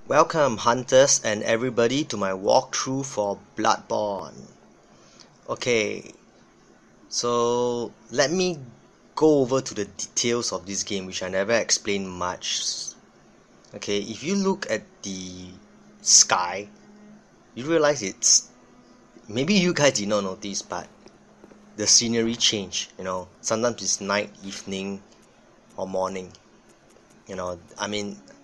Welcome hunters and everybody to my walkthrough for Bloodborne. Okay, so let me go over to the details of this game, which I never explained much. Okay, if you look at the sky, you realize maybe you guys did not notice, but the scenery change, sometimes it's night, evening or morning.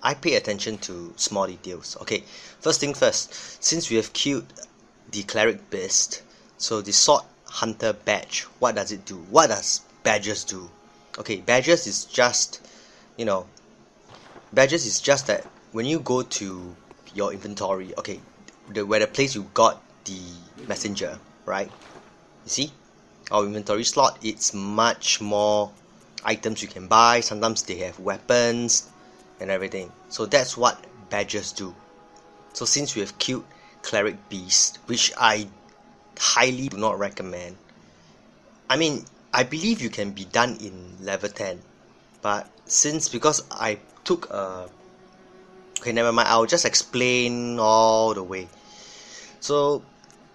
I pay attention to small details. Okay, first thing first, since we have killed the cleric beast, so the sword hunter badge, what does it do? What does badges do? Okay, badges is just that when you go to your inventory, okay, where the place you got the messenger, right? You see, our inventory slot, it's much more items you can buy. Sometimes they have weapons and everything, so that's what badges do. So since we have killed cleric beast, which I highly do not recommend, I believe you can be done in level 10, but because I took okay, never mind, I'll just explain all the way. So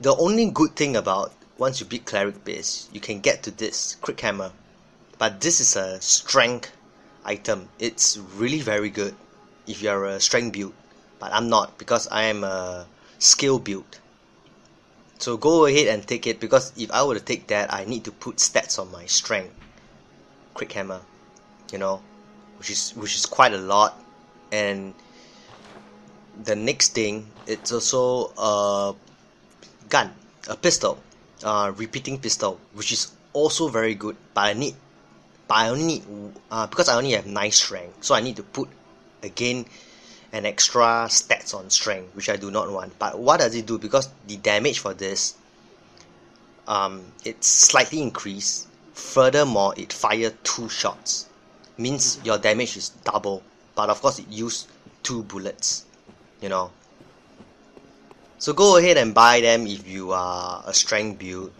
the only good thing about once you beat cleric beast, you can get to this quick hammer, but this is a strength item. It's really very good if you're a strength build, but I'm not, because I am a skill build. So go ahead and take it, because if I were to take that, I need to put stats on my strength quick hammer, which is quite a lot. And the next thing, it's also a gun, a pistol, repeating pistol, which is also very good, but I only need because I only have 9 strength, so I need to put again an extra stats on strength, which I do not want. But what does it do? Because the damage for this, it's slightly increased. Furthermore, it fires 2 shots, means your damage is double, but of course it uses 2 bullets, So go ahead and buy them if you are a strength build.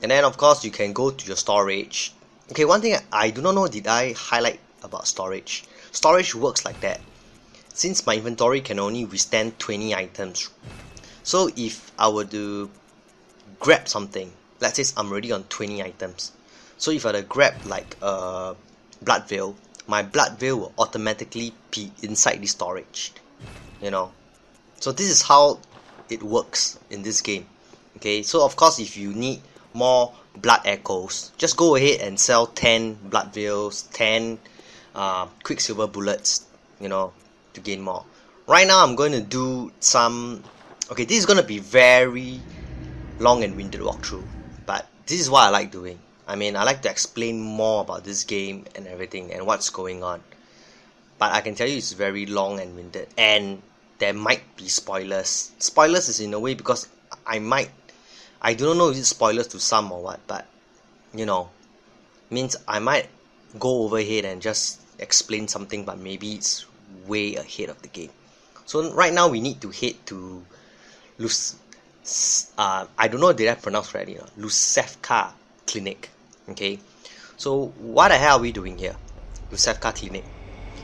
And then of course you can go to your storage. Okay, one thing I do not know, did I highlight about storage? Storage works like that. Since my inventory can only withstand 20 items, so if I were to grab something, let's say I'm already on 20 items, so if I were to grab like a blood veil, my blood veil will automatically be inside the storage, So this is how it works in this game. Okay, so of course if you need more blood echoes, just go ahead and sell 10 blood veils, 10 quicksilver bullets, to gain more. Right now I'm going to do some, okay, this is going to be very long and winded walkthrough, but this is what I like doing. I like to explain more about this game and everything and what's going on, but I can tell you it's very long and winded, and there might be spoilers. Spoilers is in a way because I do not know if it's spoilers to some or what, but means I might go overhead and just explain something, but maybe it's way ahead of the game. So right now we need to head to I don't know did I pronounce correctly, Losefka clinic. Okay, so what the hell are we doing here? Losefka clinic,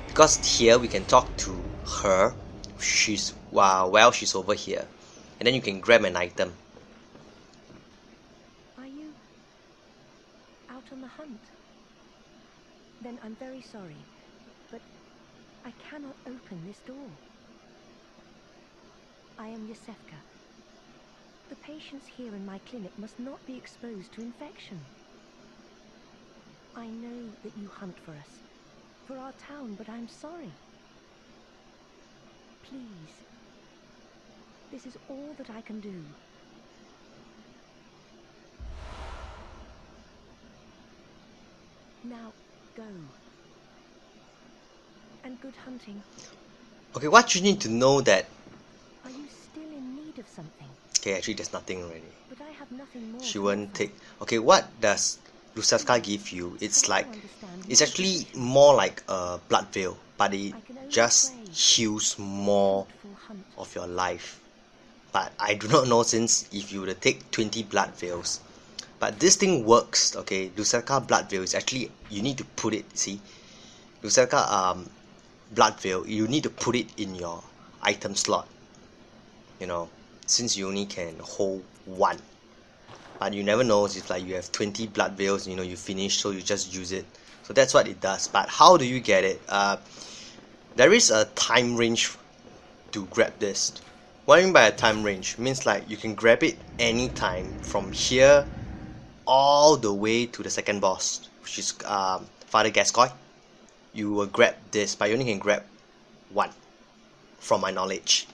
because here we can talk to her. She's she's over here, and then you can grab an item. Are you out on the hunt? Then I'm very sorry, but I cannot open this door. I am Losefka. The patients here in my clinic must not be exposed to infection. I know that you hunt for us, for our town, but I'm sorry. Please, this is all that I can do. Now, go. And good hunting. Okay, what you need to know that... Are you still in need of something? Okay, actually there's nothing already. But I have nothing more. She won't take... Okay, what does Losefka give you? It's like... It's actually more like a blood veil, but it just heals more of your life. But I do not know, since if you were to take 20 blood veils, but this thing works. Okay, Losefka blood veil is actually, you need to put it, see, Losefka blood vial, you need to put it in your item slot, you know, since you only can hold one. But you never know, if like you have 20 blood vials, you know, you finish, so you just use it. So that's what it does. But how do you get it? There is a time range to grab this. What I mean by a time range means like you can grab it anytime from here all the way to the second boss, which is Father Gascoigne. You will grab this, but you only can grab one, from my knowledge.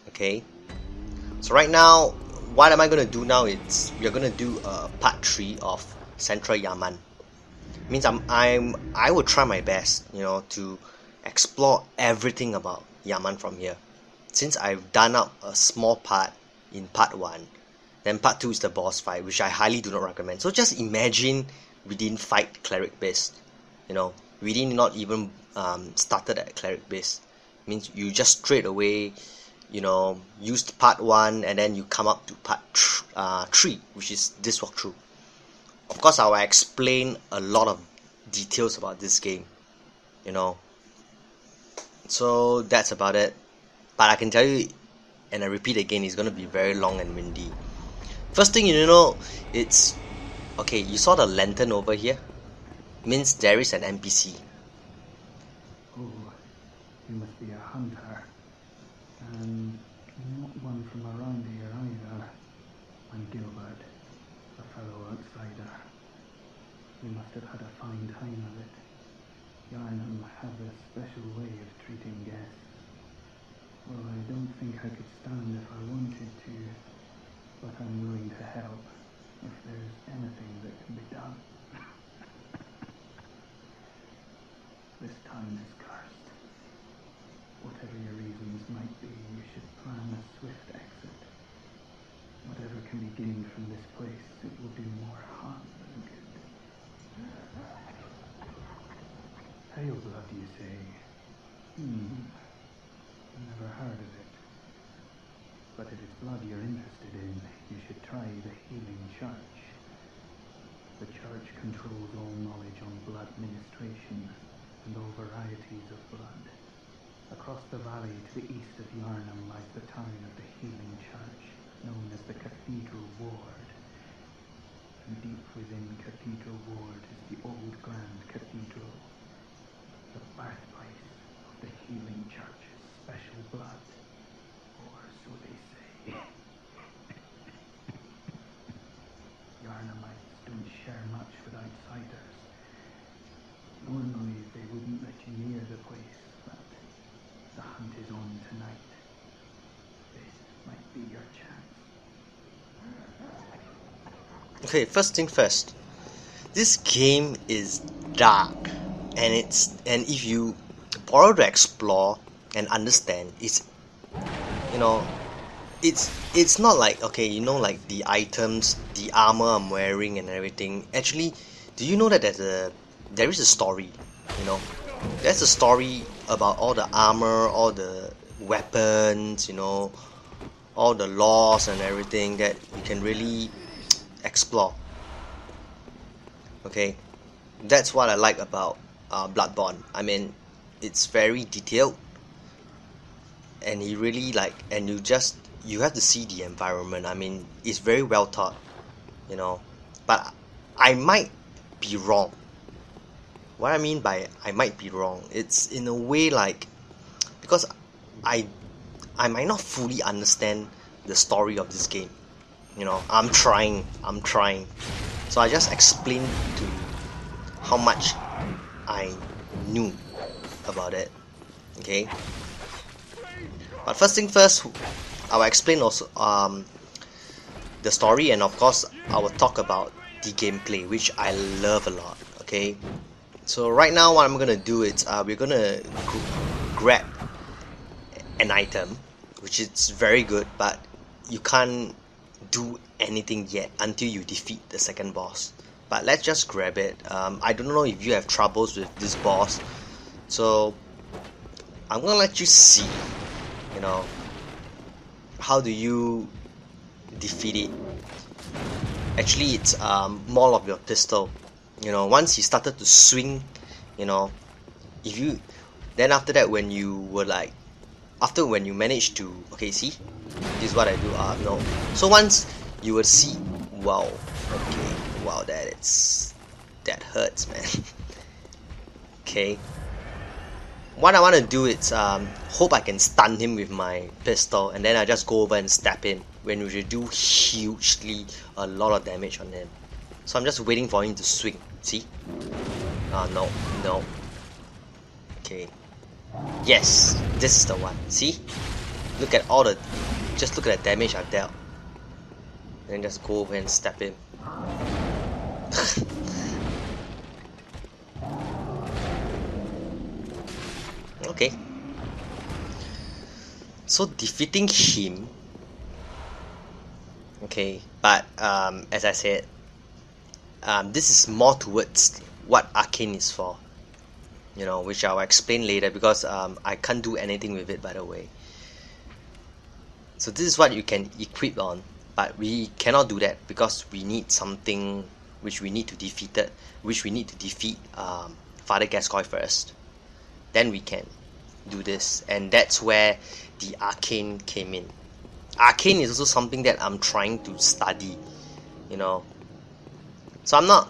Okay, so right now, what am I gonna do now? It's we're gonna do part 3 of Central Yharnam. Means I will try my best, you know, to explore everything about Yharnam from here. Since I've done up a small part in part 1, then part 2 is the boss fight, which I highly do not recommend. So just imagine we didn't fight cleric base, you know, we did not even started at cleric base. Means you just straight away, you know, used part 1 and then you come up to part 3, which is this walkthrough. Of course, I will explain a lot of details about this game, you know. So that's about it. But I can tell you, and I repeat again, it's going to be very long and windy. First thing you know, it's okay. You saw the lantern over here? Means there is an NPC. Oh, you must be a hunter, and not one from around here either. I'm Gilbert, a fellow outsider. You must have had a fine time of it. Yharnam has a special way of treating guests. Well, I don't think I could stand if I wanted to, but I'm willing to help if there's anything that can be done. This town is cursed. Whatever your reasons might be, you should plan a swift exit. Whatever can be gained from this place, it will do more harm than good. Pale blood, you say? Never heard of it. But if it's blood you're interested in, you should try the Healing Church. The church controls all knowledge on blood ministration and all varieties of blood. Across the valley to the east of Yharnam lies the town of the Healing Church, known as the Cathedral Ward. And deep within Cathedral Ward is the old Grand Cathedral, the birthplace of the Healing Church's special blood, or so they say. Yharnamites don't share much with outsiders. Normally they wouldn't let you near the place, but the hunt is on tonight. This might be your chance. Okay, first thing first. This game is dark, and if you bother to explore and understand, it's, you know, it's not like, okay, you know, like the items, the armor I'm wearing and everything. Actually, do you know that there is a story, you know? There's a story about all the armor, all the weapons, you know, all the laws and everything that you can really explore. Okay, that's what I like about Bloodborne. I mean, it's very detailed, and he really and you have to see the environment. I mean, it's very well thought, you know. But I might be wrong. What I mean by I might be wrong, it's in a way like, because I might not fully understand the story of this game, you know. I'm trying, so I just explained to you how much I knew about it. Okay, but first thing first, I will explain also the story, and of course I will talk about the gameplay, which I love a lot. Okay, so right now what I'm gonna do is we're gonna grab an item, which is very good, but you can't do anything yet until you defeat the second boss. But let's just grab it. I don't know if you have troubles with this boss, so I'm gonna let you see, you know, how do you defeat it. Actually, it's more of your pistol. You know, once he started to swing, you know, if you, then after that when you were like, when you manage to, okay, see, this is what I do. No, so once you will see, wow, okay, wow, that hurts, man. Okay, what I want to do is hope I can stun him with my pistol, and then I just go over and stab him when we should do hugely a lot of damage on him. So I'm just waiting for him to swing. See? No, no. Okay. Yes, this is the one. See? Look at all the, just look at the damage I've dealt. And then just go over and stab him. Okay. So defeating him. Okay, but as I said, this is more towards what arcane is for, you know, which I'll explain later, because I can't do anything with it, by the way. So this is what you can equip on, but we cannot do that because we need something which we need to defeat Father Gascoigne first. Then we can do this, and that's where the arcane came in. Arcane is also something that I'm trying to study, you know. So now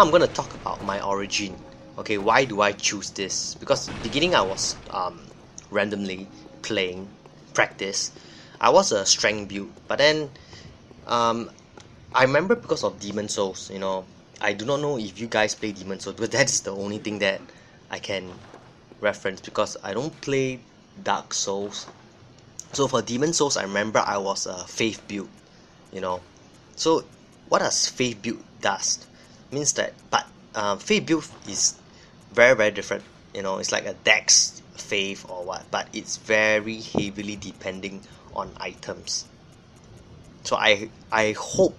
I'm gonna talk about my origin. Okay, why do I choose this? Because beginning I was randomly playing practice. I was a strength build, but then I remember because of Demon Souls, you know. I do not know if you guys play Demon Souls, but that's the only thing that I can reference, because I don't play Dark Souls. So for Demon Souls, I remember I was a faith build, you know. So what does faith build does? Means that, but faith build is very, very different, you know. It's like a dex faith or what, but it's very heavily depending on items. So I hope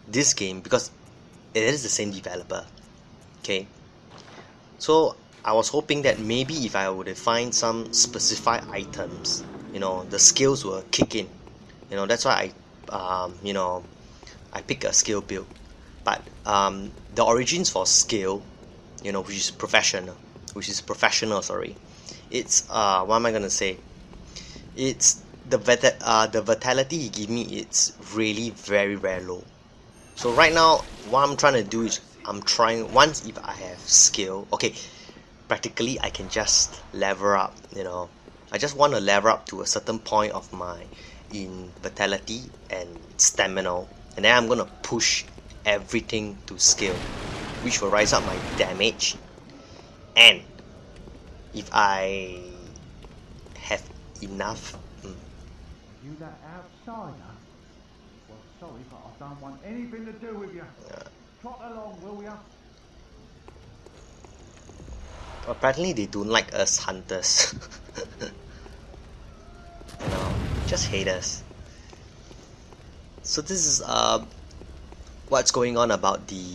this game, because it is the same developer, okay, so I was hoping that maybe if I would find some specified items, you know, the skills will kick in, you know. That's why you know, I pick a skill build. But the origins for skill, you know, which is professional, sorry, it's what am I gonna say, it's the vitality he give me, it's really very, very low. So right now what I'm trying to do is, I'm trying, once if I have skill, okay, practically I can just level up, you know. I just want to level up to a certain point of my in vitality and stamina, and then I'm gonna push everything to skill, which will rise up my damage. And if I have enough, You that outsider? Well, sorry, but I don't want anything to do with you. Trot along, will ya? apparently they don't like us hunters. You know, just hate us. So this is what's going on about the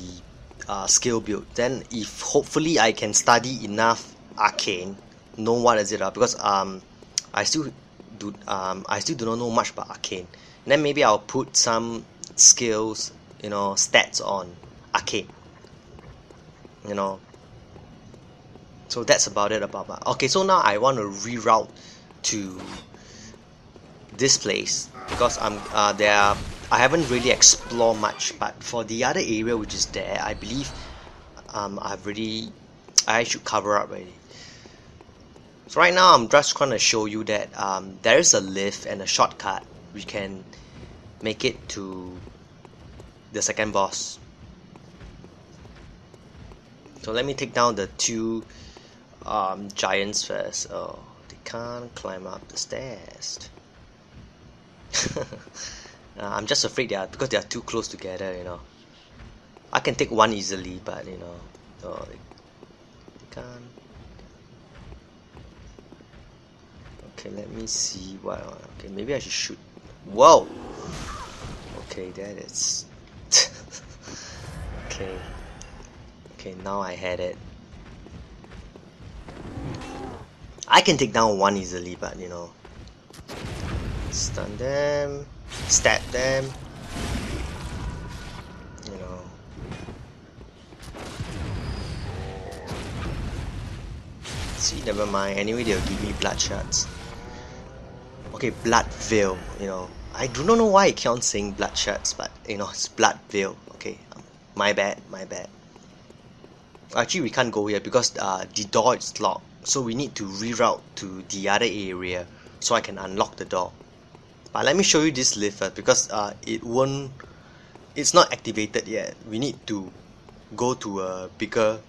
skill build. Then if hopefully I can study enough arcane, know what is it because I still do not know much about arcane. And then maybe I'll put some skills, you know, stats on arcane, you know. So that's about it about my, okay, so now I want to reroute to this place because I haven't really explored much, but for the other area which is there, I believe I should cover up already. So right now I'm just going to show you that there is a lift and a shortcut. We can make it to the second boss. So let me take down the two giants first. Oh, they can't climb up the stairs. I'm just afraid because they are too close together, you know. I can take one easily, but you know, oh, they can't. Okay, let me see what. Okay, maybe I should shoot. Whoa. Okay, that is. Okay. Okay, now I had it. I can take down one easily, but you know. Stun them, stab them, you know. See, never mind. Anyway, they'll give me blood shards. Okay, blood veil. You know, I do not know why I keep on saying blood shards, but you know, it's blood veil. Okay, my bad, my bad. Actually, we can't go here because the door is locked. So we need to reroute to the other area so I can unlock the door. But let me show you this lift first because it's not activated yet. We need to go to a bigger,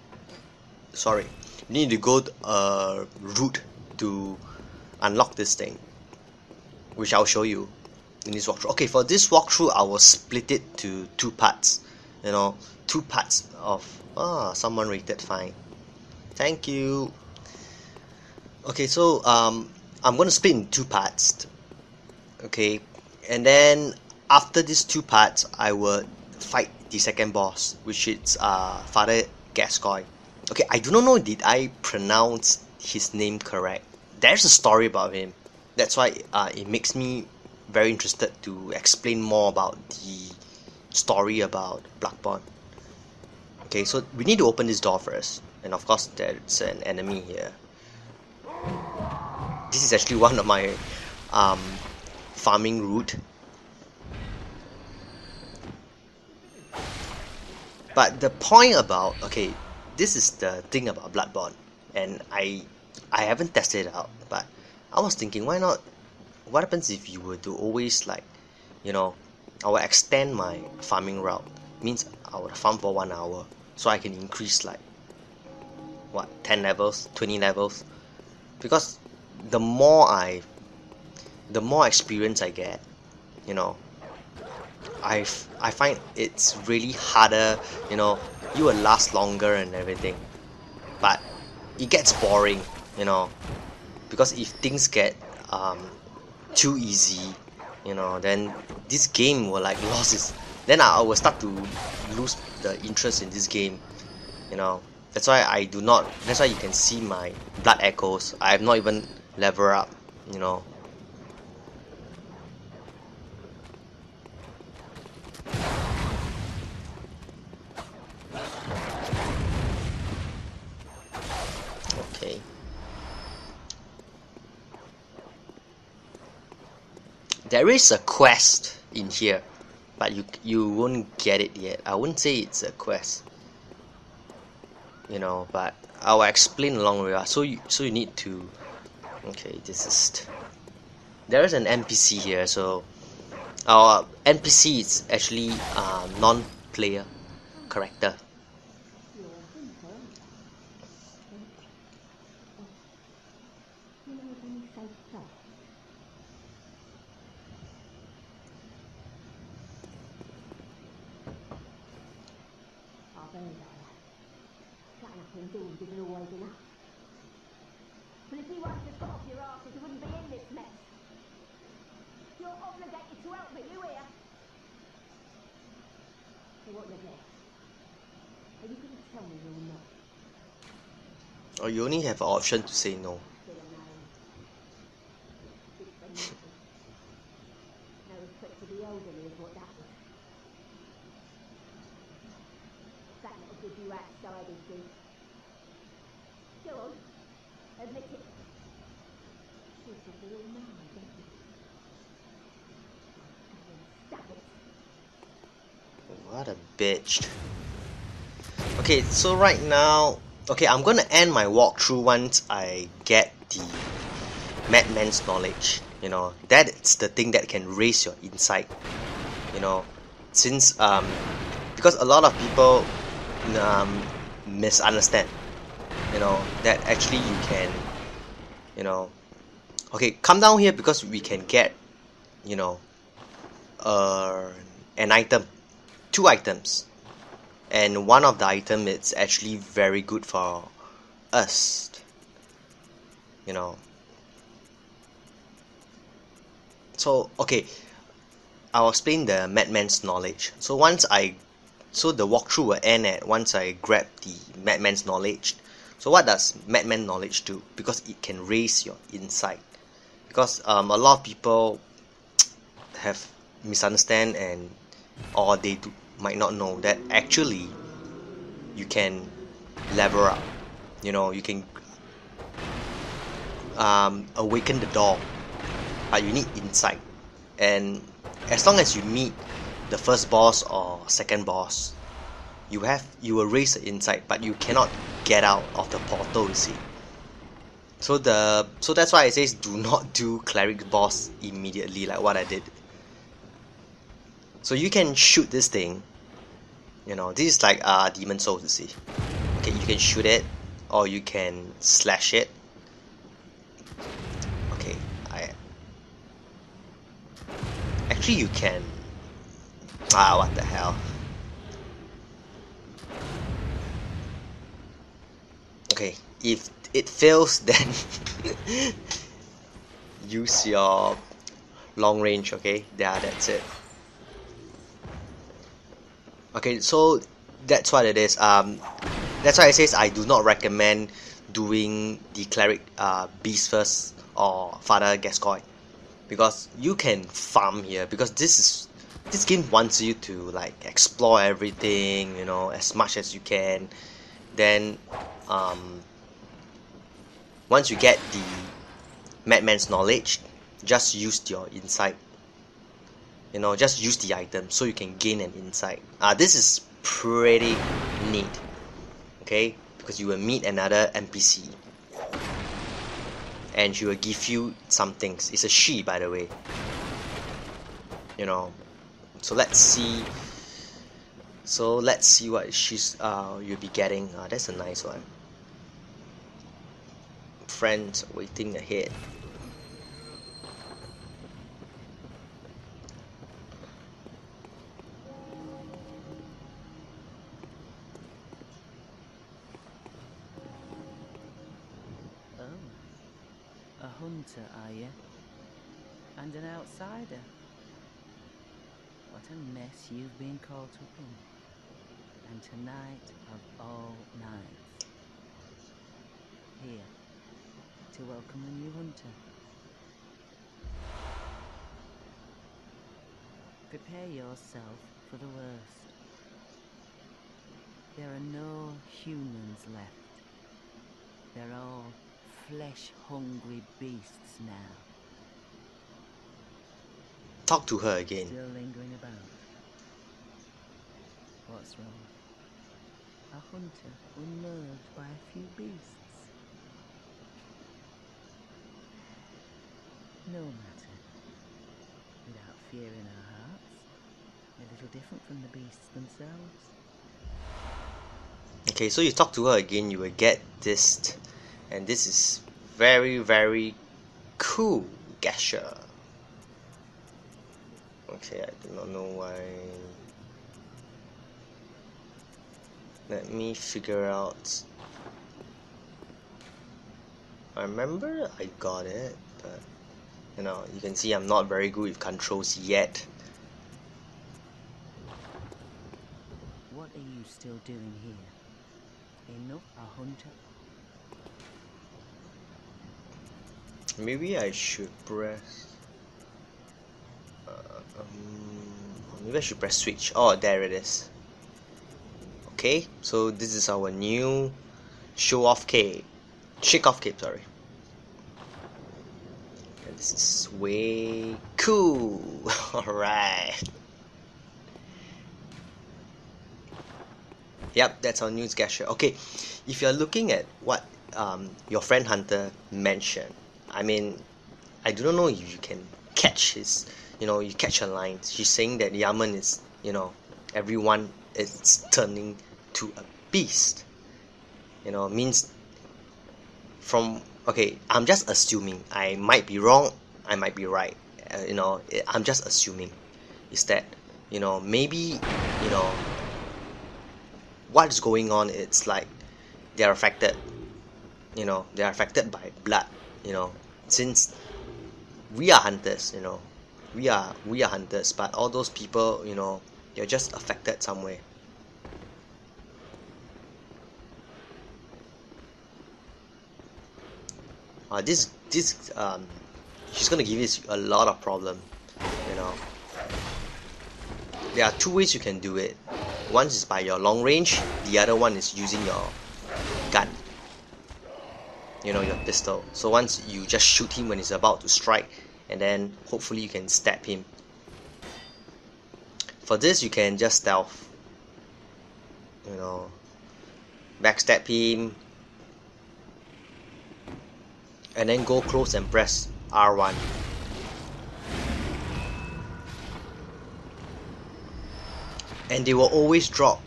we need to go a route to unlock this thing, which I'll show you in this walkthrough. Okay, for this walkthrough I will split it to two parts. You know, two parts of someone rated fine. Thank you. Okay, so I'm gonna split in two parts. Okay, and then after these two parts I would fight the second boss, which is Father Gascoigne. Okay, I do not know did I pronounce his name correct. There's a story about him. That's why it makes me very interested to explain more about the story about Bloodborne. Okay, so we need to open this door first, and of course there's an enemy here. This is actually one of my farming route. But the point about, okay, this is the thing about Bloodborne, and I haven't tested it out, but I was thinking, why not, what happens if you were to always, like, you know, I will extend my farming route, means I would farm for 1 hour, so I can increase like, what, 10 levels, 20 levels, because the more experience I get, you know, I find it's really harder, you know, you will last longer and everything, but it gets boring, you know, because if things get too easy, you know, then this game will like then I will start to lose the interest in this game, you know. That's why that's why you can see my blood echoes, I have not even leveled up, you know. Okay. There is a quest in here, but you won't get it yet. I wouldn't say it's a quest, you know, but I'll explain along the way. So you need to, okay, there is an NPC here. So our NPC is actually non-player character. But if he wanted to cut off your arses, he wouldn't be in this mess. You're obligated to help me, you hear? So what the hell? Are you going to tell me you're not? Or you only have an option to say no. No respect to the elderly is what that was. That little give you outside his group. Go on, admit it. She's a real man, don't you? Stab it. What a bitch. Okay, so right now, okay, I'm gonna end my walkthrough once I get the Madman's knowledge. You know, that's the thing that can raise your insight. You know, since because a lot of people misunderstand. You know, that actually you can, you know, okay, come down here because we can get, you know, an item, 2 items, and one of the item is actually very good for us, you know. So okay, I'll explain the Madman's knowledge. So the walkthrough will end at once I grab the Madman's knowledge. So what does Madman knowledge do? Because it can raise your insight. Because a lot of people have misunderstand or they might not know that actually you can level up. You know, you can awaken the door, but you need insight. And as long as you meet the first boss or second boss, you will raise the insight, but you cannot get out of the portal, you see. So that's why it says do not do cleric boss immediately, like what I did. So you can shoot this thing, you know, this is like demon souls, you see. Okay, you can shoot it or you can slash it. Okay, actually you can, what the hell. Okay, if it fails, then use your long range. Okay, yeah, that's it. Okay, so that's what it is. That's why it says I do not recommend doing the cleric beast first or Father Gascoigne, because you can farm here, because this game wants you to like explore everything, you know, as much as you can. Then once you get the Madman's knowledge, just use your insight. You know, just use the item so you can gain an insight. This is pretty neat. Okay, because you will meet another NPC, and she will give you some things. It's a she, by the way. You know, so let's see. So let's see what you'll be getting. That's a nice one. Friends waiting ahead. Oh, a hunter, are you? And an outsider? What a mess you've been caught up in. And tonight of all nights. Here, to welcome a new hunter. Prepare yourself for the worst. There are no humans left. They're all flesh-hungry beasts now. Talk to her again. Still lingering about. What's wrong? A hunter unnerved by a few beasts. No matter. Without fear in our hearts, a little different from the beasts themselves. Okay, so you talk to her again, you will get this, and this is very, very cool gesture. Okay, I do not know why. Let me figure out. I remember I got it, but you know, you can see I'm not very good with controls yet. What are you still doing here? Enough a hunter? Maybe I should press. Maybe I should press switch. Oh, there it is. Okay, so this is our new show-off cape. Shake-off cape, sorry. And this is way cool. Alright. Yep, that's our news gesture. Okay, if you're looking at what your friend Hunter mentioned, I mean, I do not know if you can catch his, you know, you catch a line. She's saying that Yaman is, you know, everyone is turning to a beast. You know, means from, okay, I'm just assuming. I might be wrong, I might be right. You know, I'm just assuming. Is that, you know, maybe, you know, what's going on, it's like they're affected, you know, they're affected by blood, you know, since we are hunters, you know, we are hunters, but all those people, you know, they're just affected somewhere. This she's gonna give us a lot of problem, you know. There are two ways you can do it. One is by your long range, the other one is using your gun. you know, your pistol. So once you just shoot him when he's about to strike, and then hopefully you can stab him. For this you can just stealth, you know, backstab him, and then go close and press R1. And they will always drop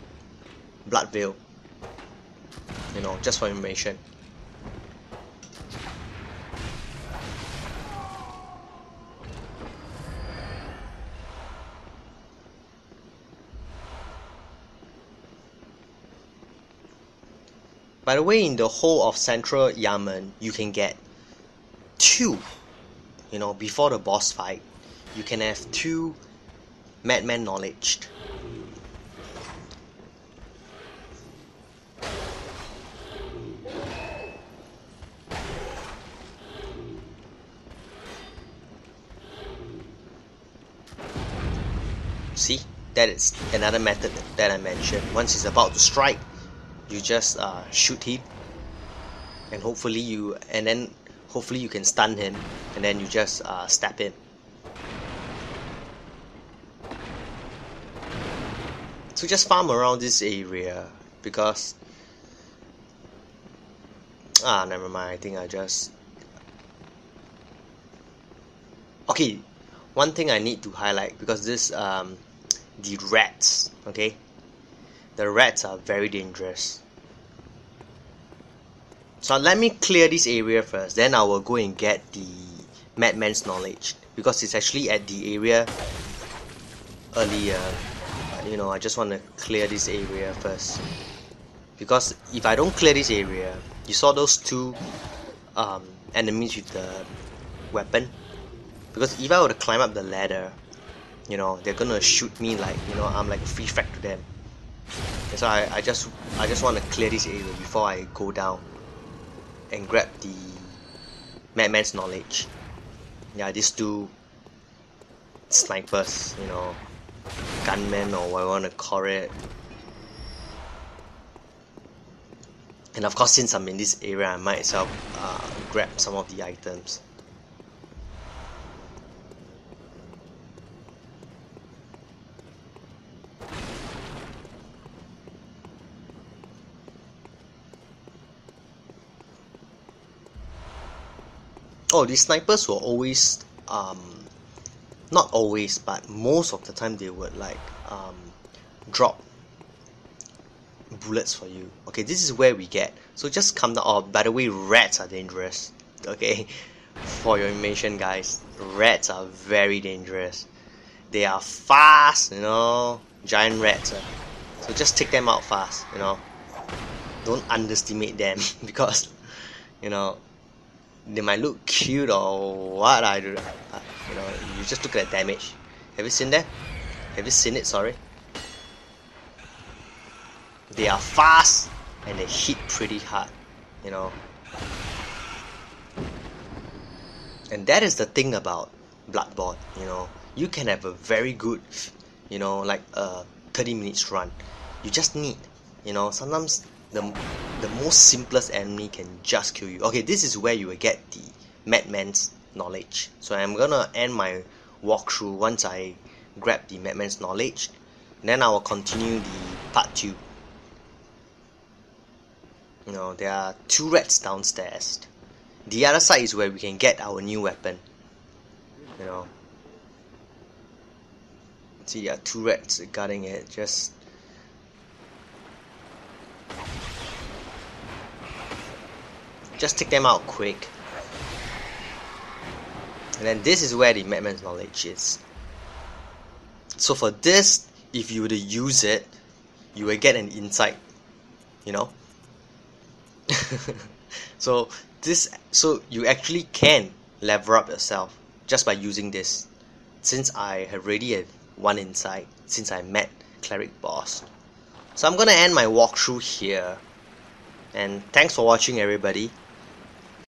Blood Vial, you know, just for information. By the way, in the whole of Central Yharnam, you can get 2, you know, before the boss fight, you can have 2 Madman knowledge. See, that is another method that I mentioned. Once he's about to strike, you just shoot him, and hopefully you can stun him, and then you just stab him. So just farm around this area, because never mind. I think I just okay. One thing I need to highlight, because this the rats, okay, the rats are very dangerous. So let me clear this area first, then I will go and get the Madman's knowledge, because it's actually at the area earlier. You know, I just want to clear this area first, because if I don't clear this area, you saw those 2 enemies with the weapon. Because if I were to climb up the ladder, you know, they're gonna shoot me like, you know, I'm like a free frag to them. And so I just want to clear this area before I go down and grab the Madman's knowledge. Yeah, these 2 snipers, you know, gunmen or what I want to call it. And of course, since I'm in this area, I might as well grab some of the items. Oh, these snipers will always, not always, but most of the time they would like drop bullets for you. Okay, this is where we get. So just come down. Oh, by the way, rats are dangerous. Okay, for your information, guys, rats are very dangerous. They are fast, you know, giant rats. So just take them out fast, you know. Don't underestimate them because, you know, they might look cute or what, I don't know. You know, you just look at the damage. Have you seen that? Have you seen it? Sorry. They are fast and they hit pretty hard, you know. And that is the thing about Bloodborne, you know. You can have a very good, you know, like a 30 minutes run. You just need, you know, sometimes the most simplest enemy can just kill you. Okay, this is where you will get the Madman's knowledge. So I'm gonna end my walkthrough once I grab the Madman's knowledge. Then I will continue the part 2. You know, there are 2 rats downstairs. The other side is where we can get our new weapon. You know. See, there are 2 rats guarding it. Just take them out quick. And then this is where the Madman's knowledge is. So for this, if you were to use it, you will get an insight, you know. So you actually can level up yourself just by using this. Since I already have 1 insight, since I met cleric boss. So I'm gonna end my walkthrough here. And thanks for watching, everybody.